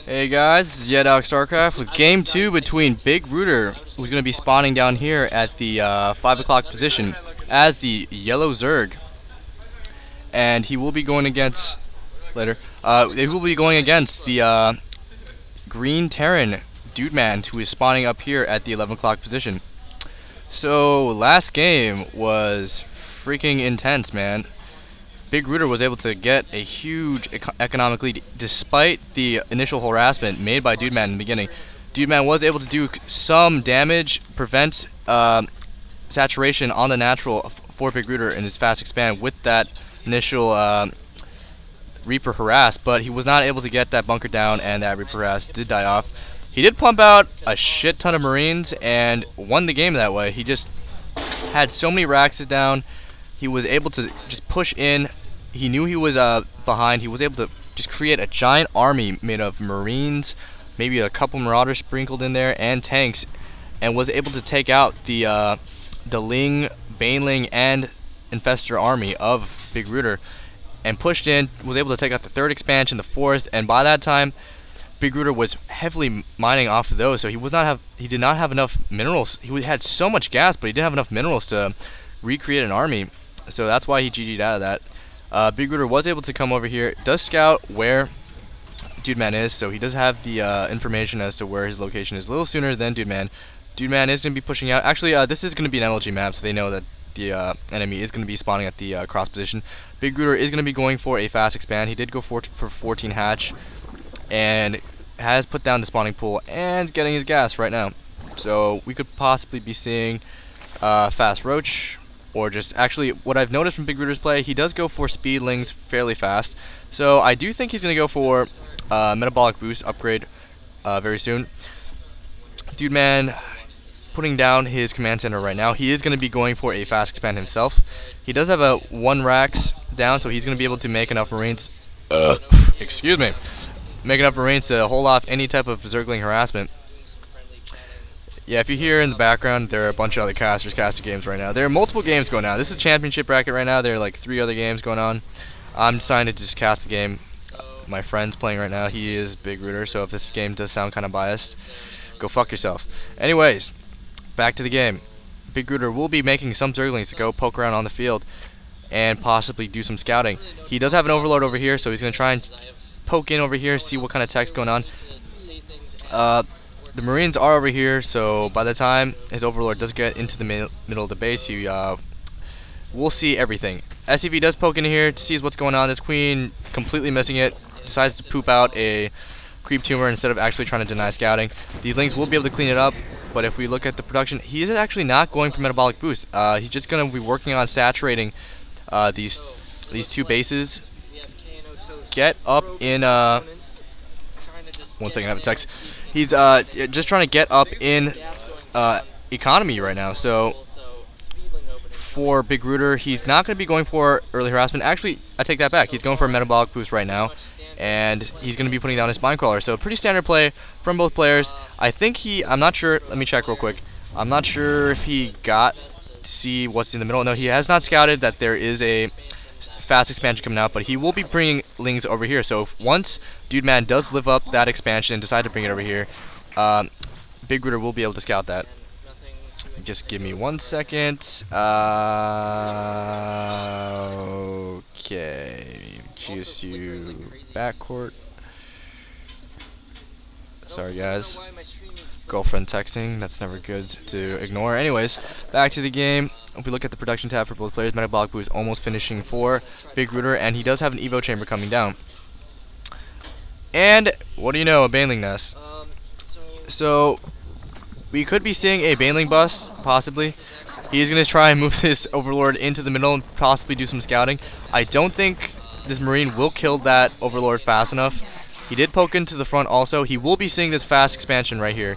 Hey guys, this is yehdawgsc with Game 2 between BigRooter, who's going to be spawning down here at the 5 o'clock position as the yellow Zerg. And he will be going against, he will be going against the green Terran Dudeman, who is spawning up here at the 11 o'clock position. So last game was freaking intense, man. BigRooter was able to get a huge economic lead despite the initial harassment made by Dudeman in the beginning. Dudeman was able to do some damage, prevent saturation on the natural for BigRooter in his fast expand with that initial Reaper harass, but he was not able to get that bunker down, and that Reaper harass did die off. He did pump out a shit ton of Marines and won the game that way. He just had so many racks down. He was able to just push in. He knew he was behind. He was able to just create a giant army made of Marines, maybe a couple Marauders sprinkled in there, and tanks, and was able to take out the Ling, Baneling, and Infestor army of BigRooter, and pushed in. Was able to take out the 3rd expansion, the 4th, and by that time, BigRooter was heavily mining off of those. So he did not have enough minerals. He had so much gas, but he didn't have enough minerals to recreate an army. So that's why he GG'd out of that. BigRooter was able to come over here, does scout where Dudeman is, so he does have the information as to where his location is a little sooner than Dudeman. Dudeman is going to be pushing out. Actually, this is going to be an MLG map, so they know that the enemy is going to be spawning at the cross position. BigRooter is going to be going for a fast expand. He did go for 14 hatch, and has put down the spawning pool and getting his gas right now. So we could possibly be seeing fast roach. Or just, actually, what I've noticed from BigRooter's play, he does go for speedlings fairly fast. So I do think he's going to go for metabolic boost upgrade very soon. Dudeman putting down his command center right now. He is going to be going for a fast expand himself. He does have a 1 racks down, so he's going to be able to make enough Marines. Excuse me. Make enough Marines to hold off any type of Zergling harassment. Yeah, if you hear in the background, there are a bunch of other casters casting games right now. There are multiple games going on. This is a championship bracket right now. There are like 3 other games going on. I'm deciding to just cast the game. My friend's playing right now. He is BigRooter, so if this game does sound kind of biased, go fuck yourself. Anyways, back to the game. BigRooter will be making some Zerglings to go poke around on the field and possibly do some scouting. He does have an Overlord over here, so he's going to try and poke in over here, see what kind of tech's going on. The Marines are over here, so by the time his Overlord does get into the middle of the base, he will see everything. SCV does poke in here, sees what's going on. This Queen completely missing it, decides to poop out a creep tumor instead of actually trying to deny scouting. These Lings will be able to clean it up, but if we look at the production, he is actually not going for metabolic boost. He's just going to be working on saturating these 2 bases. Get up in... one second, I have a text. He's just trying to get up in economy right now. So for BigRooter, he's not going to be going for early harassment. Actually, I take that back. He's going for a metabolic boost right now, and he's going to be putting down his Spinecrawler. So pretty standard play from both players. I think I'm not sure. Let me check real quick. I'm not sure if he got to see what's in the middle. No, he has not scouted that there is a fast expansion coming out, but he will be bringing Lings over here. So once Dudeman does live up that expansion and decide to bring it over here, BigRooter will be able to scout that. Just give me 1 second. Okay, GSU backcourt. Sorry guys, girlfriend texting, that's never good to ignore. Anyways, back to the game. If we look at the production tab for both players, metabolic boost almost finishing for BigRooter, and he does have an Evo chamber coming down. And what do you know, a Baneling nest. So we could be seeing a Baneling bust, possibly. He's going to try and move this Overlord into the middle and possibly do some scouting. I don't think this Marine will kill that Overlord fast enough. He did poke into the front also. He will be seeing this fast expansion right here.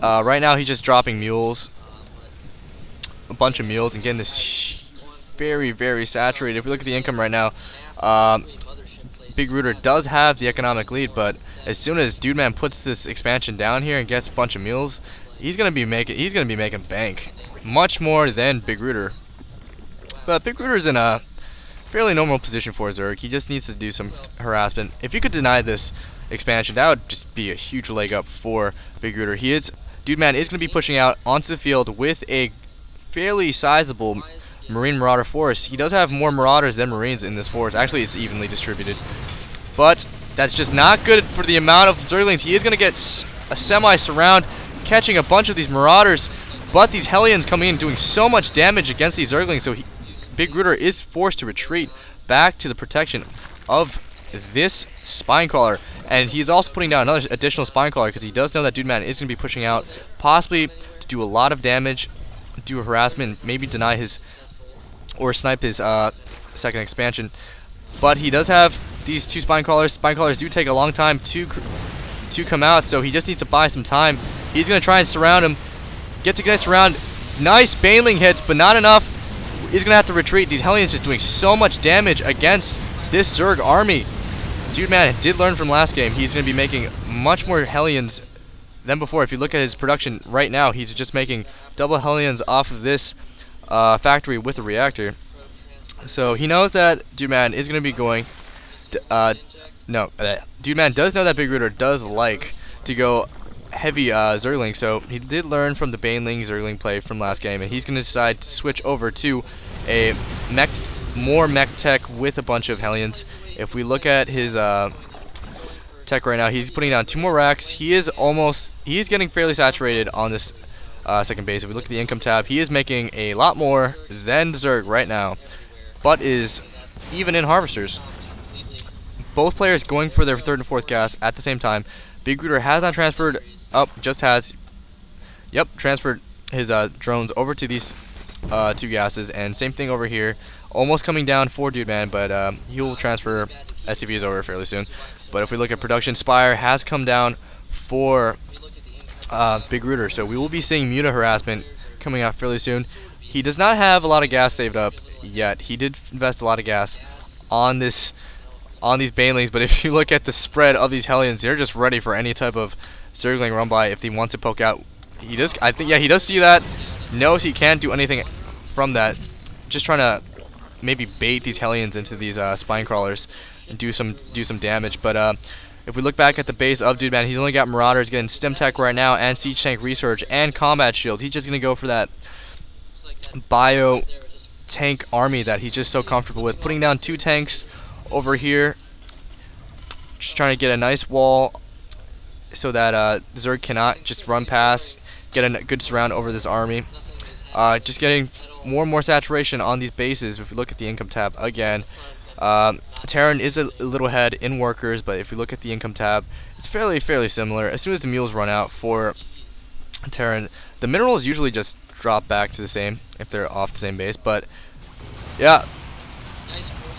Right now he's just dropping mules. A bunch of mules and getting this very, very saturated. If we look at the income right now, BigRooter does have the economic lead, but as soon as Dudeman puts this expansion down here and gets a bunch of mules, he's gonna be making bank, much more than BigRooter. But BigRooter's in a fairly normal position for Zerg. He just needs to do some harassment. If you could deny this expansion, that would just be a huge leg up for BigRooter. Dudeman is going to be pushing out onto the field with a fairly sizable Marine Marauder force. He does have more Marauders than Marines in this force. Actually, it's evenly distributed. But that's just not good for the amount of Zerglings. He is going to get a semi-surround, catching a bunch of these Marauders. But these Hellions coming in doing so much damage against these Zerglings, so BigRooter is forced to retreat back to the protection of this Spinecrawler. And he's also putting down another additional Spinecrawler because he does know that Dudeman is going to be pushing out, possibly to do a lot of damage, do a harassment, maybe deny his or snipe his second expansion. But he does have these two Spinecrawlers. Spinecrawlers do take a long time to come out, so he just needs to buy some time. He's going to try and surround him. Get to get surround. Nice Baneling hits, but not enough. He's going to have to retreat. These Hellions just doing so much damage against this Zerg army. Dudeman did learn from last game. He's going to be making much more Hellions than before. If you look at his production right now, he's just making double Hellions off of this factory with a reactor. So he knows that Dudeman is going to be going. Dudeman does know that BigRooter does like to go heavy Zergling, so he did learn from the Baneling Zergling play from last game, and he's going to decide to switch over to a more mech tech with a bunch of Hellions. If we look at his tech right now, he's putting down 2 more racks. He's getting fairly saturated on this second base. If we look at the income tab, he is making a lot more than Zerg right now, but is even in harvesters. Both players going for their 3rd and 4th gas at the same time. BigRooter has not transferred transferred his drones over to these 2 gases, and same thing over here. Almost coming down for Dudeman, but he will transfer SCVs over fairly soon. But if we look at production, Spire has come down for BigRooter, so we will be seeing Muta harassment coming out fairly soon. He does not have a lot of gas saved up yet. He did invest a lot of gas on these Banelings, but if you look at the spread of these Hellions, they're just ready for any type of Zergling run by if he wants to poke out. He does see that, knows he can't do anything from that. Just trying to maybe bait these Hellions into these Spinecrawlers and do some damage. But if we look back at the base of Dudeman, he's only got Marauders, getting Stim Tech right now, and Siege Tank Research, and Combat Shield. He's just going to go for that Bio Tank army that he's just so comfortable with. Putting down 2 tanks over here, just trying to get a nice wall so that Zerg cannot just run past, get a good surround over this army. Just getting more and more saturation on these bases. If we look at the income tab again, Terran is a little ahead in workers, but if we look at the income tab, it's fairly similar. As soon as the mules run out for Terran, the minerals usually just drop back to the same if they're off the same base. But yeah,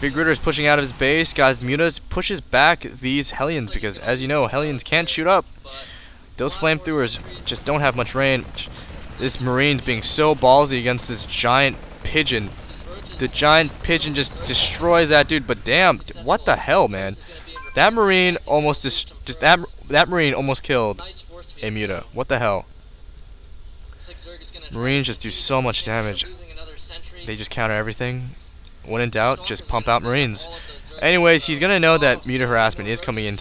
BigRooter is pushing out of his base. Guys, Mutas pushes back these Hellions because, as you know, Hellions can't shoot up. Those flamethrowers just don't have much range. This Marine's being so ballsy against this giant pigeon. The giant pigeon just destroys that dude. But damn, what the hell, man? That Marine almost that Marine almost killed a Muta. What the hell? Marines just do so much damage. They just counter everything. When in doubt, just pump out Marines. Anyways, he's going to know that Muta harassment is coming in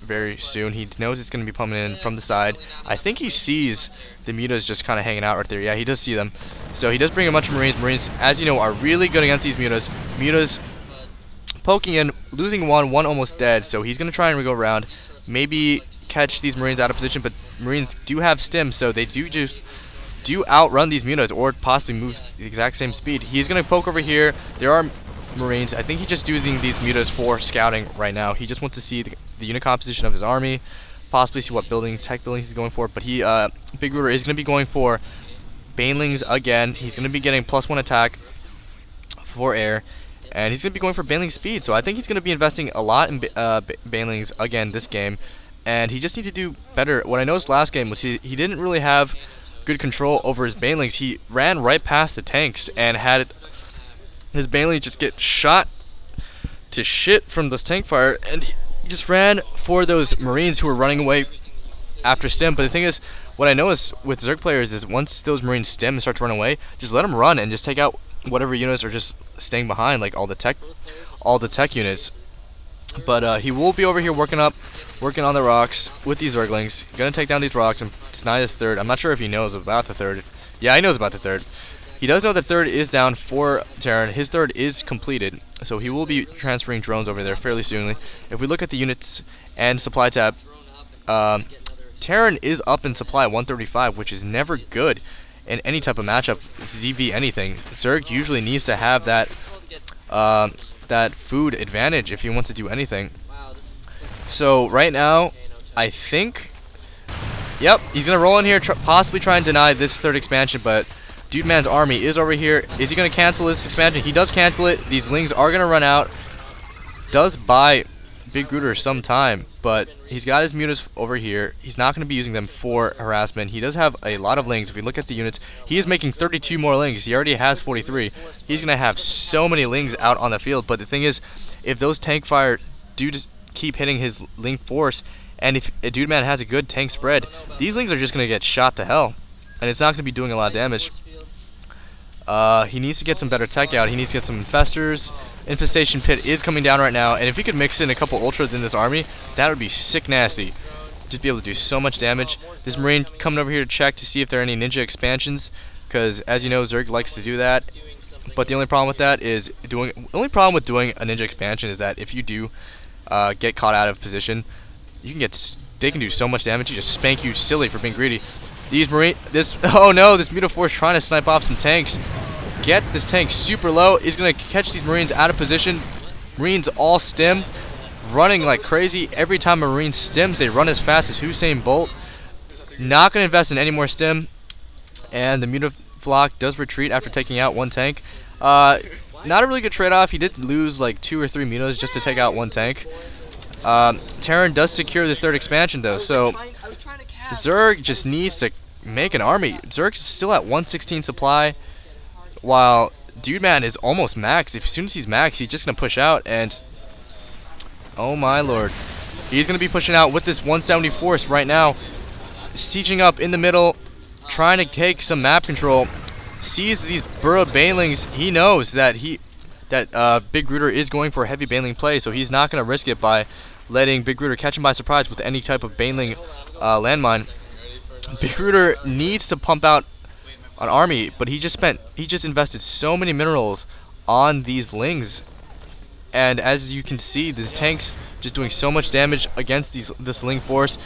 very soon. He knows it's going to be coming in from the side. I think he sees the Mutas just kind of hanging out right there. Yeah, he does see them. So he does bring a bunch of Marines. Marines, as you know, are really good against these Mutas. Mutas poking in, losing one almost dead. So he's going to try and go around, maybe catch these Marines out of position. But Marines do have stim, so they do outrun these Mutas, or possibly move the exact same speed. He's going to poke over here. There are Marines. I think he's just using these Mutas for scouting right now. He just wants to see the unit composition of his army, possibly see what tech buildings he's going for. But BigRooter is going to be going for Banelings again. He's going to be getting +1 attack for air, and he's going to be going for Baneling speed. So I think he's going to be investing a lot in Banelings again this game, and he just needs to do better. What I noticed last game was he didn't really have good control over his Banelings. He ran right past the tanks and had his Baneling just get shot to shit from this tank fire, and he just ran for those Marines who were running away after stim. But the thing is, what I noticed with Zerg players is once those Marines stim and start to run away, just let them run and just take out whatever units are just staying behind, like all the tech units. But he will be over here working on the rocks with these Zerglings. Gonna take down these rocks and deny his third. I'm not sure if he knows about the third. Yeah, he knows about the third. He does know the third is down for Terran. His third is completed, so he will be transferring drones over there fairly soonly. If we look at the units and supply tab, Terran is up in supply 135, which is never good in any type of matchup, ZV anything. Zerg usually needs to have that that food advantage if he wants to do anything. So right now, I think, yep, he's gonna roll in here, possibly try and deny this third expansion, but Dudeman's army is over here. Is he gonna cancel this expansion? He does cancel it. These lings are gonna run out. Does buy BigRooter some time, but he's got his mutas over here. He's not going to be using them for harassment. He does have a lot of lings. If we look at the units, he is making 32 more lings. He already has 43. He's going to have so many lings out on the field, but the thing is, if those tank fire do just keep hitting his ling force, and if a Dudeman has a good tank spread, these lings are just going to get shot to hell, and it's not going to be doing a lot of damage. He needs to get some better tech out. He needs to get some infestors. Infestation Pit is coming down right now, and if he could mix in a couple ultras in this army, that would be sick nasty. Just be able to do so much damage. This Marine coming over here to check to see if there are any ninja expansions, because as you know, Zerg likes to do that. But the only problem with that is doing a ninja expansion is that if you do get caught out of position, you can they can do so much damage. You just spank you silly for being greedy. Oh no, this Mutaforce trying to snipe off some tanks. Get this tank super low. He's going to catch these Marines out of position. Marines all stim, running like crazy. Every time a Marine stims, they run as fast as Usain Bolt. Not going to invest in any more stim. And the Mutaflock does retreat after taking out one tank. Not a really good trade-off. He did lose like 2 or 3 mutas just to take out one tank. Terran does secure this third expansion though, so Zerg just needs to make an army. Zerg is still at 116 supply, while Dudeman is almost max. As soon as he's max, he's just going to push out, and oh my lord. He's going to be pushing out with this 170 force right now. Sieging up in the middle, trying to take some map control. Sees these burrowed banelings. He knows that BigRooter is going for a heavy baneling play, so he's not going to risk it by letting BigRooter catch him by surprise with any type of baneling landmine. BigRooter needs to pump out an army, but he just invested so many minerals on these lings, and as you can see, this tank's just doing so much damage against this ling force.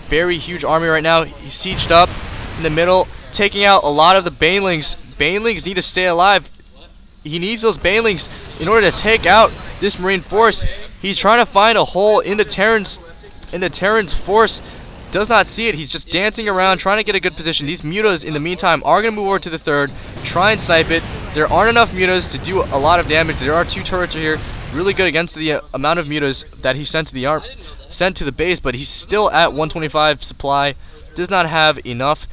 Very huge army right now. He's sieged up in the middle, taking out a lot of the banelings. Banelings need to stay alive. He needs those banelings in order to take out this Marine force. He's trying to find a hole in the Terran's force. Does not see it. He's just dancing around, trying to get a good position. These mutas, in the meantime, are going to move over to the third, try and snipe it. There aren't enough mutas to do a lot of damage. There are 2 turrets here, really good against the amount of mutas that he sent to the base, but he's still at 125 supply. Does not have enough.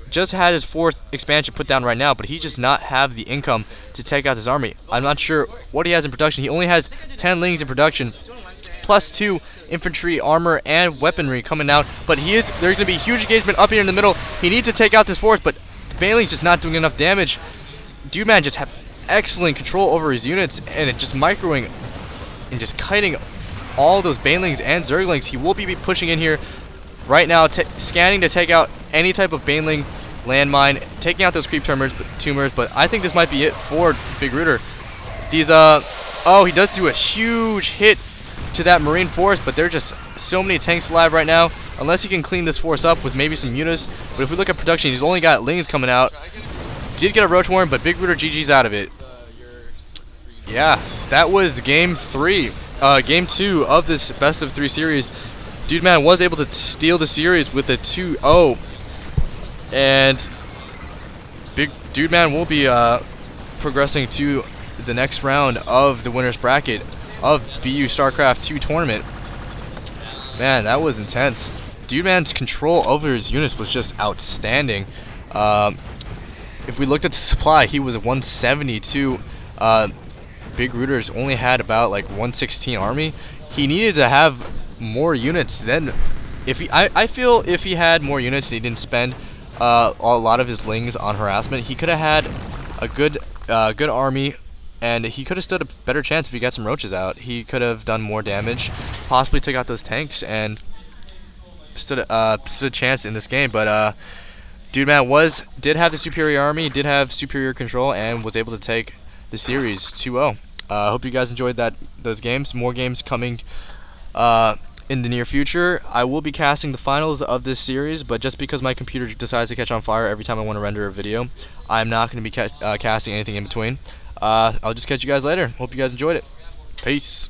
Just had his 4th expansion put down right now, but he does not have the income to take out this army. I'm not sure what he has in production. He only has 10 lings in production, plus 2 infantry, armor, and weaponry coming out. But there's going to be huge engagement up here in the middle. He needs to take out this force, but the baneling's just not doing enough damage. Dudeman just have excellent control over his units, and it just microing and just kiting all those banelings and zerglings. He will be pushing in here right now, scanning to take out any type of baneling landmine, taking out those creep tumors, but I think this might be it for BigRooter. These oh, he does do a huge hit to that Marine force, but there are just so many tanks alive right now, unless he can clean this force up with maybe some mutas. But if we look at production, he's only got lings coming out. Did get a roach worm, but BigRooter GG's out of it. Yeah, that was game 2 of this best of 3 series. Dudeman was able to steal the series with a 2-0, and Big Dudeman will be progressing to the next round of the winner's bracket of BU StarCraft 2 tournament. Man, that was intense. Dudeman's control over his units was just outstanding. If we looked at the supply, he was at 172. BigRooter's only had about like 116 army. He needed to have more units than I feel if he had more units and he didn't spend a lot of his lings on harassment, he could have had a good good army, and he could have stood a better chance if he got some roaches out. He could have done more damage, possibly took out those tanks, and stood a chance in this game. But Dudeman did have the superior army, did have superior control, and was able to take the series 2-0. I hope you guys enjoyed those games. More games coming in the near future. I will be casting the finals of this series, but just because my computer decides to catch on fire every time I want to render a video, I'm not going to be casting anything in between. I'll just catch you guys later. Hope you guys enjoyed it. Peace.